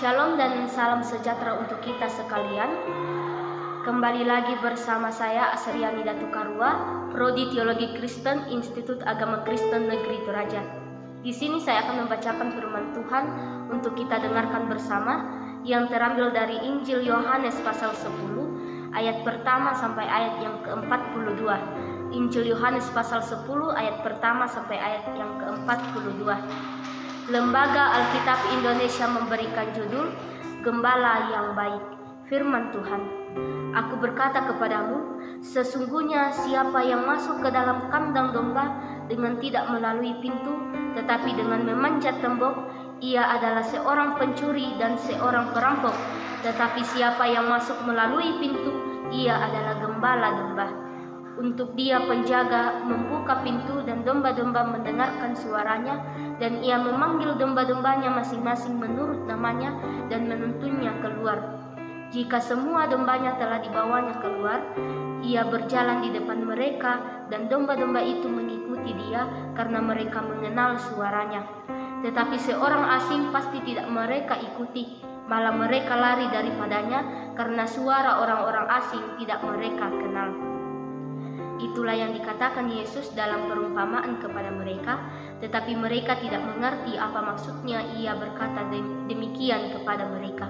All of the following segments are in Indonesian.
Shalom dan salam sejahtera untuk kita sekalian. Kembali lagi bersama saya Asriani Datu Karua, Prodi Teologi Kristen, Institut Agama Kristen Negeri Toraja. Di sini saya akan membacakan firman Tuhan untuk kita dengarkan bersama yang terambil dari Injil Yohanes pasal 10 ayat pertama sampai ayat yang ke-42. Injil Yohanes pasal 10 ayat pertama sampai ayat yang ke-42. Lembaga Alkitab Indonesia memberikan judul Gembala yang Baik. Firman Tuhan, aku berkata kepadamu, sesungguhnya siapa yang masuk ke dalam kandang domba dengan tidak melalui pintu, tetapi dengan memanjat tembok, ia adalah seorang pencuri dan seorang perampok. Tetapi siapa yang masuk melalui pintu, ia adalah gembala domba. Untuk dia penjaga membuka pintu dan domba-domba mendengarkan suaranya, dan ia memanggil domba-dombanya masing-masing menurut namanya dan menuntunnya keluar. Jika semua dombanya telah dibawanya keluar, ia berjalan di depan mereka dan domba-domba itu mengikuti dia karena mereka mengenal suaranya. Tetapi seorang asing pasti tidak mereka ikuti, malah mereka lari daripadanya karena suara orang-orang asing tidak mereka kenal. Itulah yang dikatakan Yesus dalam perumpamaan kepada mereka, tetapi mereka tidak mengerti apa maksudnya ia berkata demikian kepada mereka.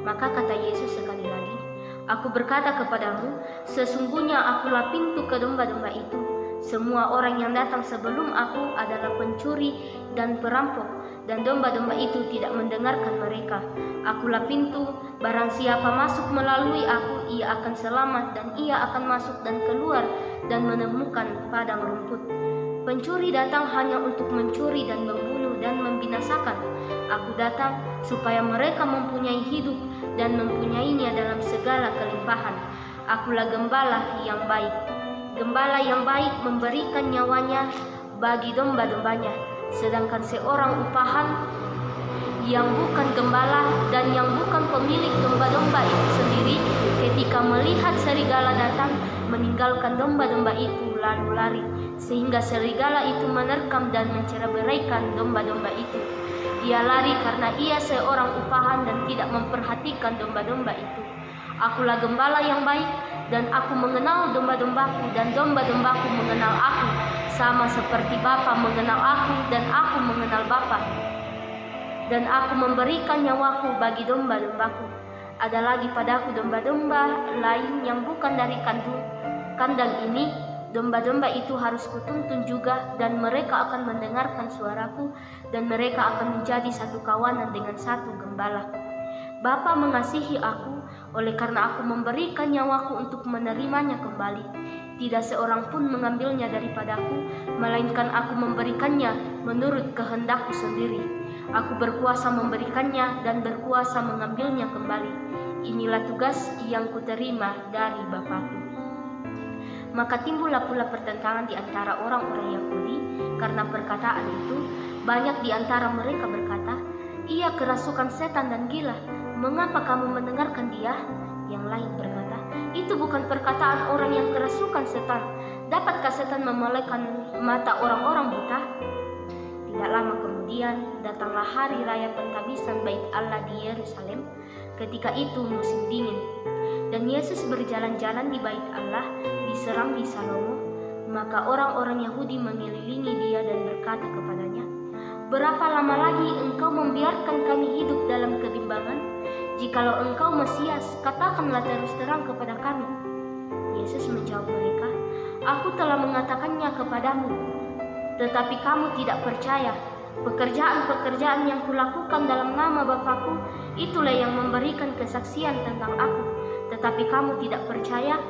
Maka kata Yesus sekali lagi, aku berkata kepadamu, sesungguhnya akulah pintu ke domba-domba itu. Semua orang yang datang sebelum aku adalah pencuri dan perampok, dan domba-domba itu tidak mendengarkan mereka. Akulah pintu, barang siapa masuk melalui aku, ia akan selamat dan ia akan masuk dan keluar dan menemukan padang rumput. Pencuri datang hanya untuk mencuri dan membunuh dan membinasakan. Aku datang supaya mereka mempunyai hidup dan mempunyainya dalam segala kelimpahan. Akulah gembala yang baik. Gembala yang baik memberikan nyawanya bagi domba-dombanya. Sedangkan seorang upahan yang bukan gembala dan yang bukan pemilik domba-domba itu sendiri, ketika melihat serigala datang, meninggalkan domba-domba itu lalu lari, sehingga serigala itu menerkam dan mencerai-beraikan domba-domba itu. Ia lari karena ia seorang upahan dan tidak memperhatikan domba-domba itu. Akulah gembala yang baik, dan aku mengenal domba-dombaku dan domba-dombaku mengenal aku, sama seperti Bapa mengenal aku dan aku mengenal Bapa. Dan aku memberikan nyawaku bagi domba-dombaku. Ada lagi padaku domba-domba lain yang bukan dari kandang ini. Domba-domba itu harus kutuntun juga, dan mereka akan mendengarkan suaraku, dan mereka akan menjadi satu kawanan dengan satu gembala. Bapa mengasihi aku, oleh karena aku memberikan nyawaku untuk menerimanya kembali. Tidak seorang pun mengambilnya daripadaku, melainkan aku memberikannya menurut kehendakku sendiri. Aku berkuasa memberikannya dan berkuasa mengambilnya kembali. Inilah tugas yang kuterima dari Bapakku. Maka timbullah pula pertentangan di antara orang-orang Yahudi karena perkataan itu. Banyak di antara mereka berkata, ia kerasukan setan dan gila. Mengapa kamu mendengarkan dia? Yang lain berkata, itu bukan perkataan orang yang kerasukan setan. Dapatkah setan memelekkan mata orang-orang buta? Tidak lama kemudian datanglah hari raya penghabisan Bait Allah di Yerusalem. Ketika itu musim dingin, dan Yesus berjalan-jalan di Bait Allah di Serambi Salomo. Maka orang-orang Yahudi mengelilingi dia dan berkata kepadanya, berapa lama lagi engkau membiarkan kami hidup dalam kebimbangan? Jikalau engkau Mesias, katakanlah terus terang kepada kami. Yesus menjawab mereka, aku telah mengatakannya kepadamu, tetapi kamu tidak percaya. Pekerjaan-pekerjaan yang kulakukan dalam nama Bapakku, itulah yang memberikan kesaksian tentang aku. Tetapi kamu tidak percaya,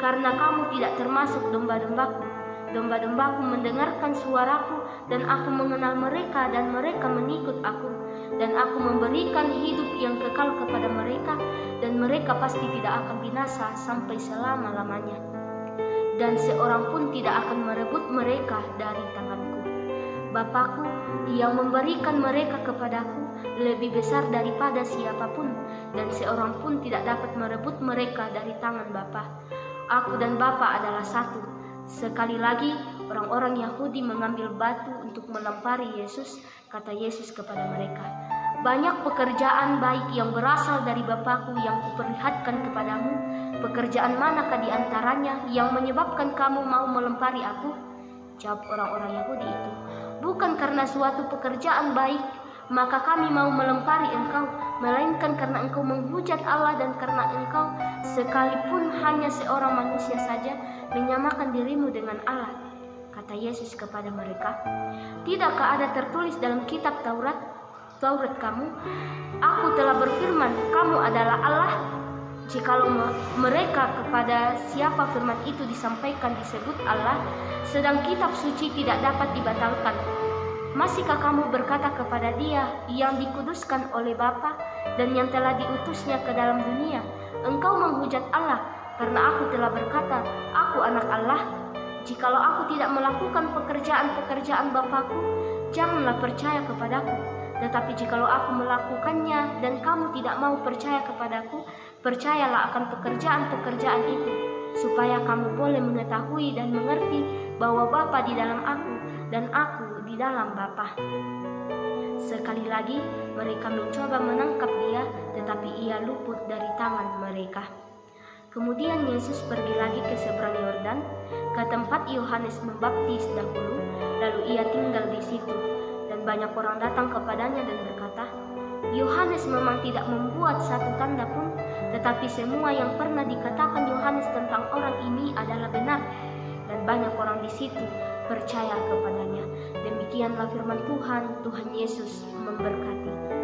karena kamu tidak termasuk domba-dombaku. Domba-dombaku mendengarkan suaraku, dan aku mengenal mereka, dan mereka mengikut aku. Dan aku memberikan hidup yang kekal kepada mereka, dan mereka pasti tidak akan binasa sampai selama-lamanya. Dan seorang pun tidak akan merebut mereka dari tanganku. Bapakku yang memberikan mereka kepadaku lebih besar daripada siapapun, dan seorang pun tidak dapat merebut mereka dari tangan Bapa. Aku dan Bapa adalah satu. Sekali lagi, orang-orang Yahudi mengambil batu untuk melempari Yesus. Kata Yesus kepada mereka, Banyak pekerjaan baik yang berasal dari Bapakku yang kuperlihatkan kepadamu. Pekerjaan manakah di antaranya yang menyebabkan kamu mau melempari aku? Jawab orang-orang Yahudi itu, bukan karena suatu pekerjaan baik maka kami mau melempari engkau, melainkan karena engkau menghujat Allah dan karena engkau sekalipun hanya seorang manusia saja menyamakan dirimu dengan Allah. Kata Yesus kepada mereka, tidakkah ada tertulis dalam kitab Taurat kamu, aku telah berfirman, kamu adalah Allah? Jikalau mereka kepada siapa firman itu disampaikan disebut Allah, sedang kitab suci tidak dapat dibatalkan, masihkah kamu berkata kepada dia yang dikuduskan oleh Bapa dan yang telah diutusnya ke dalam dunia, engkau menghujat Allah karena aku telah berkata, aku anak Allah? Jikalau aku tidak melakukan pekerjaan-pekerjaan Bapakku, janganlah percaya kepadaku. Tetapi jikalau aku melakukannya dan kamu tidak mau percaya kepadaku, percayalah akan pekerjaan-pekerjaan itu, supaya kamu boleh mengetahui dan mengerti bahwa Bapa di dalam aku dan aku di dalam Bapa. Sekali lagi mereka mencoba menangkap dia, tetapi ia luput dari tangan mereka. Kemudian Yesus pergi lagi ke seberang Yordan, ke tempat Yohanes membaptis dahulu, lalu ia tinggal di situ. Dan banyak orang datang kepadanya dan berkata, Yohanes memang tidak membuat satu tanda pun, tetapi semua yang pernah dikatakan Yohanes tentang orang ini adalah benar. Dan banyak orang di situ percaya kepadanya. Demikianlah firman Tuhan. Tuhan Yesus memberkati.